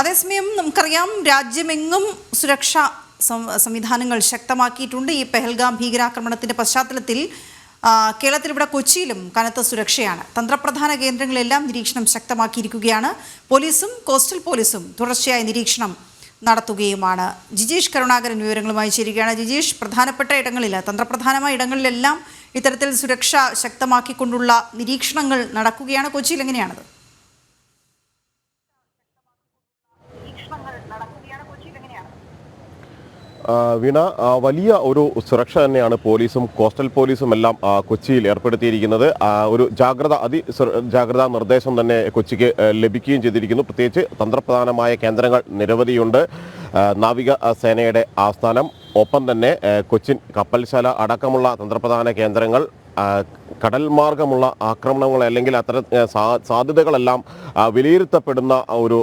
അതേസമയം നമുക്കറിയാം രാജ്യമെങ്ങും സുരക്ഷാ സംവിധാനങ്ങൾ ശക്തമാക്കിയിട്ടുണ്ട്. ഈ പെഹൽഗാം ഭീകരാക്രമണത്തിന്റെ പശ്ചാത്തലത്തിൽ കേരളത്തിൽ ഇവിടെ കൊച്ചിയിലും കനത്ത സുരക്ഷയാണ്. തന്ത്രപ്രധാന കേന്ദ്രങ്ങളെല്ലാം നിരീക്ഷണം ശക്തമാക്കിയിരിക്കുകയാണ്. പോലീസും കോസ്റ്റൽ പോലീസും തുടർച്ചയായ നിരീക്ഷണം നടത്തുകയുമാണ്. ജിജീഷ് കരുണാകരൻ വിവരങ്ങളുമായി ചേരുകയാണ്. ജിജീഷ്, പ്രധാനപ്പെട്ട ഇടങ്ങളിൽ, തന്ത്രപ്രധാനമായ ഇടങ്ങളിലെല്ലാം ഇത്തരത്തിൽ സുരക്ഷ ശക്തമാക്കിക്കൊണ്ടുള്ള നിരീക്ഷണങ്ങൾ നടക്കുകയാണ്. കൊച്ചിയിൽ എങ്ങനെയാണത്? വീണ, വലിയ ഒരു സുരക്ഷ തന്നെയാണ് പോലീസും കോസ്റ്റൽ പോലീസും എല്ലാം കൊച്ചിയിൽ ഏർപ്പെടുത്തിയിരിക്കുന്നത്. ഒരു ജാഗ്രതാ നിർദ്ദേശം തന്നെ കൊച്ചിക്ക് ലഭിക്കുകയും ചെയ്തിരിക്കുന്നു. പ്രത്യേകിച്ച് തന്ത്രപ്രധാനമായ കേന്ദ്രങ്ങൾ നിരവധിയുണ്ട്. നാവിക സേനയുടെ ആസ്ഥാനം, ഒപ്പം തന്നെ കൊച്ചിൻ കപ്പൽശാല അടക്കമുള്ള തന്ത്രപ്രധാന കേന്ദ്രങ്ങൾ, കടൽ മാർഗമുള്ള ആക്രമണങ്ങൾ അല്ലെങ്കിൽ അത്തരം സാധ്യതകളെല്ലാം വിലയിരുത്തപ്പെടുന്ന ഒരു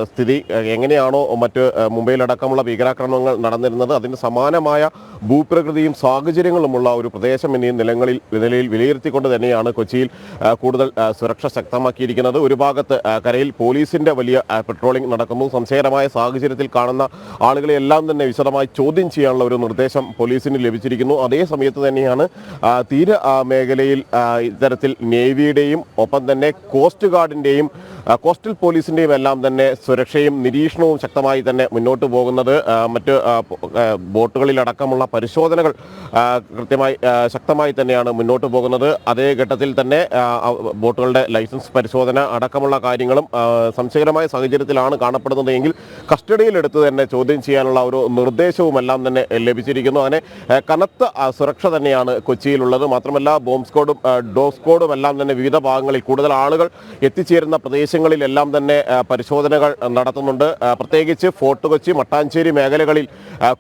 സ്ഥിതി. എങ്ങനെയാണോ മറ്റ് മുംബൈയിലടക്കമുള്ള ഭീകരാക്രമണങ്ങൾ നടന്നിരുന്നത്, അതിന് സമാനമായ ഭൂപ്രകൃതിയും സാഹചര്യങ്ങളുമുള്ള ഒരു പ്രദേശം എന്നീ നിലയിൽ വിലയിരുത്തിക്കൊണ്ട് തന്നെയാണ് കൊച്ചിയിൽ കൂടുതൽ സുരക്ഷ ശക്തമാക്കിയിരിക്കുന്നത്. ഒരു ഭാഗത്ത് കരയിൽ പോലീസിൻ്റെ വലിയ പെട്രോളിംഗ് നടക്കുന്നു. സംശയകരമായ സാഹചര്യത്തിൽ കാണുന്ന ആളുകളെ എല്ലാം തന്നെ വിശദമായി ചോദ്യം ചെയ്യാനുള്ള ഒരു നിർദ്ദേശം പോലീസിന് ലഭിച്ചിരിക്കുന്നു. അതേ സമയത്ത് തന്നെയാണ് തീര മേഖലയിൽ ഇത്തരത്തിൽ നേവിയുടെയും ഒപ്പം തന്നെ കോസ്റ്റ് ഗാർഡിൻ്റെയും കോസ്റ്റൽ പോലീസിൻ്റെയും എല്ലാം തന്നെ സുരക്ഷയും നിരീക്ഷണവും ശക്തമായി തന്നെ മുന്നോട്ട് പോകുന്നത്. മറ്റ് ബോട്ടുകളിലടക്കമുള്ള പരിശോധനകൾ കൃത്യമായി ശക്തമായി തന്നെയാണ് മുന്നോട്ട് പോകുന്നത്. അതേ ഘട്ടത്തിൽ തന്നെ ബോട്ടുകളുടെ ലൈസൻസ് പരിശോധന അടക്കമുള്ള കാര്യങ്ങളും സംശയകരമായ സാഹചര്യത്തിലാണ് കാണപ്പെടുന്നതെങ്കിൽ കസ്റ്റഡിയിലെടുത്ത് തന്നെ ചോദ്യം ചെയ്യാനുള്ള ഒരു നിർദ്ദേശവും എല്ലാം തന്നെ ലഭിച്ചിരിക്കുന്നു. അങ്ങനെ കനത്ത സുരക്ഷ തന്നെയാണ് കൊച്ചിയിലുള്ളത്. മാത്രമല്ല, ബോംബ് സ്ക്വാഡും ഡോഗ് സ്ക്വാഡും എല്ലാം തന്നെ വിവിധ ഭാഗങ്ങളിൽ കൂടുതൽ ആളുകൾ എത്തിച്ചേരുന്ന പ്രദേശങ്ങളിലെല്ലാം തന്നെ പരിശോധനകൾ നടത്തുന്നുണ്ട്. പ്രത്യേകിച്ച് ഫോർട്ട് കൊച്ചി, മട്ടാഞ്ചേരി മേഖലകളിൽ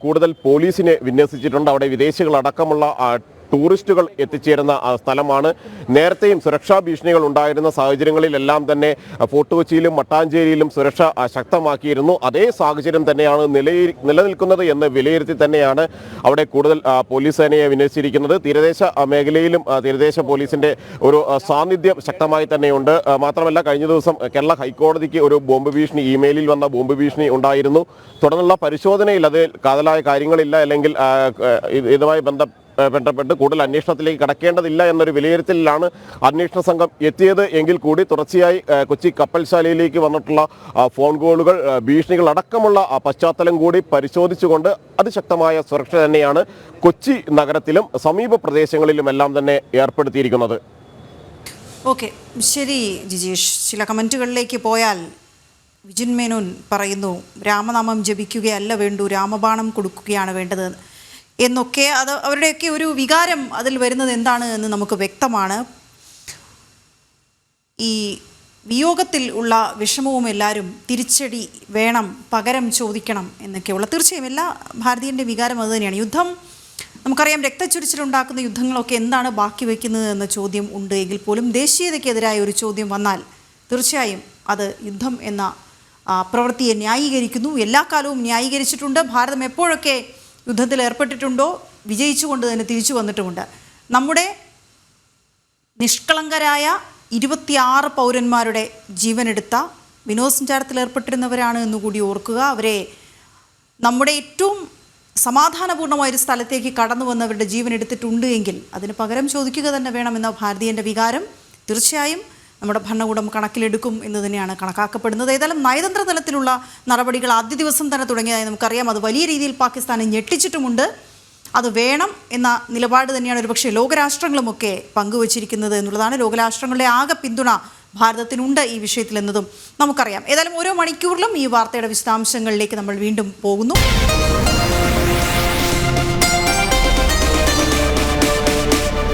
കൂടുതൽ പോലീസിനെ വിന്യസിച്ചിട്ടുണ്ട്. അവിടെ വിദേശികളടക്കമുള്ള ടൂറിസ്റ്റുകൾ എത്തിച്ചേരുന്ന സ്ഥലമാണ്. നേരത്തെയും സുരക്ഷാ ഭീഷണികൾ ഉണ്ടായിരുന്ന സാഹചര്യങ്ങളിലെല്ലാം തന്നെ ഫോർട്ട് കൊച്ചിയിലും മട്ടാഞ്ചേരിയിലും സുരക്ഷ ശക്തമാക്കിയിരുന്നു. അതേ സാഹചര്യം തന്നെയാണ് നിലനിൽക്കുന്നത് എന്ന് വിലയിരുത്തി തന്നെയാണ് അവിടെ കൂടുതൽ പോലീസ് സേനയെ വിന്യസിച്ചിരിക്കുന്നത്. തീരദേശ മേഖലയിലും തീരദേശ പോലീസിൻ്റെ ഒരു സാന്നിധ്യം ശക്തമായി തന്നെയുണ്ട്. മാത്രമല്ല, കഴിഞ്ഞ ദിവസം കേരള ഹൈക്കോടതിക്ക് ഒരു ബോംബ് ഭീഷണി, ഇമെയിലിൽ വന്ന ബോംബ് ഭീഷണി ഉണ്ടായിരുന്നു. തുടർന്നുള്ള പരിശോധനയിൽ അത് കാതലായ കാര്യങ്ങളില്ല, അല്ലെങ്കിൽ ഇതുമായി ബന്ധപ്പെട്ട് കൂടുതൽ അന്വേഷണത്തിലേക്ക് കടക്കേണ്ടതില്ല എന്നൊരു വിലയിരുത്തലിലാണ് അന്വേഷണ സംഘം എത്തിയത്. എങ്കിൽ കൂടി തുടർച്ചയായി കൊച്ചി കപ്പൽശാലയിലേക്ക് വന്നിട്ടുള്ള ഫോൺ കോളുകൾ, ഭീഷണികൾ അടക്കമുള്ള പശ്ചാത്തലം കൂടി പരിശോധിച്ചുകൊണ്ട് അതിശക്തമായ സുരക്ഷ തന്നെയാണ് കൊച്ചി നഗരത്തിലും സമീപ പ്രദേശങ്ങളിലുമെല്ലാം തന്നെ ഏർപ്പെടുത്തിയിരിക്കുന്നത്. ഓക്കെ, ശരി ജിജീഷ്. ചില കമൻറ്റുകളിലേക്ക് പോയാൽ വിജിൻ മേനോൻ പറയുന്നു, രാമനാമം ജപിക്കുകയല്ല വേണ്ടു, രാമബാണം കൊടുക്കുകയാണ് വേണ്ടത് എന്നൊക്കെ. അത് അവരുടെയൊക്കെ ഒരു വികാരം അതിൽ വരുന്നത് എന്താണ് എന്ന് നമുക്ക് വ്യക്തമാണ്. ഈ വിയോഗത്തിൽ ഉള്ള വിഷമവും എല്ലാവരും തിരിച്ചടി വേണം, പകരം ചോദിക്കണം എന്നൊക്കെയുള്ള, തീർച്ചയായും എല്ലാ ഭാരതീയൻ്റെ വികാരം അതുതന്നെയാണ്. യുദ്ധം നമുക്കറിയാം, രക്തച്ചൊരിച്ചിലുണ്ടാക്കുന്ന യുദ്ധങ്ങളൊക്കെ എന്താണ് ബാക്കി വയ്ക്കുന്നത് എന്ന ചോദ്യം ഉണ്ട്. എങ്കിൽ പോലും ദേശീയതയ്ക്കെതിരായ ഒരു ചോദ്യം വന്നാൽ തീർച്ചയായും അത് യുദ്ധം എന്ന പ്രവൃത്തിയെ ന്യായീകരിക്കുന്നു. എല്ലാ കാലവും ന്യായീകരിച്ചിട്ടുണ്ട്. ഭാരതം എപ്പോഴൊക്കെ യുദ്ധത്തിൽ ഏർപ്പെട്ടിട്ടുണ്ടോ വിജയിച്ചുകൊണ്ട് തന്നെ തിരിച്ചു വന്നിട്ടുമുണ്ട്. നമ്മുടെ നിഷ്കളങ്കരായ 26 പൗരന്മാരുടെ ജീവനെടുത്ത വിനോദസഞ്ചാരത്തിൽ ഏർപ്പെട്ടിരുന്നവരാണ് എന്നുകൂടി ഓർക്കുക. അവരെ നമ്മുടെ ഏറ്റവും സമാധാനപൂർണ്ണമായൊരു സ്ഥലത്തേക്ക് കടന്നു വന്നവരുടെ ജീവൻ എടുത്തിട്ടുണ്ട് എങ്കിൽ അതിന് പകരം ചോദിക്കുക തന്നെ വേണമെന്ന ഭാരതീയൻ്റെ വികാരം തീർച്ചയായും നമ്മുടെ ഭരണകൂടം കണക്കിലെടുക്കും എന്ന് തന്നെയാണ് കണക്കാക്കപ്പെടുന്നത്. ഏതായാലും നയതന്ത്ര തലത്തിലുള്ള നടപടികൾ ആദ്യ ദിവസം തന്നെ തുടങ്ങിയതായി നമുക്കറിയാം. അത് വലിയ രീതിയിൽ പാകിസ്ഥാനെ ഞെട്ടിച്ചിട്ടുമുണ്ട്. അത് വേണം എന്ന നിലപാട് തന്നെയാണ് ഒരുപക്ഷെ ലോകരാഷ്ട്രങ്ങളുമൊക്കെ പങ്കുവച്ചിരിക്കുന്നത് എന്നുള്ളതാണ്. ലോകരാഷ്ട്രങ്ങളുടെ ആകെ പിന്തുണ ഭാരതത്തിനുണ്ട് ഈ വിഷയത്തിൽ എന്നതും നമുക്കറിയാം. ഏതായാലും ഓരോ മണിക്കൂറിലും ഈ വാർത്തയുടെ വിശദാംശങ്ങളിലേക്ക് നമ്മൾ വീണ്ടും പോകുന്നു.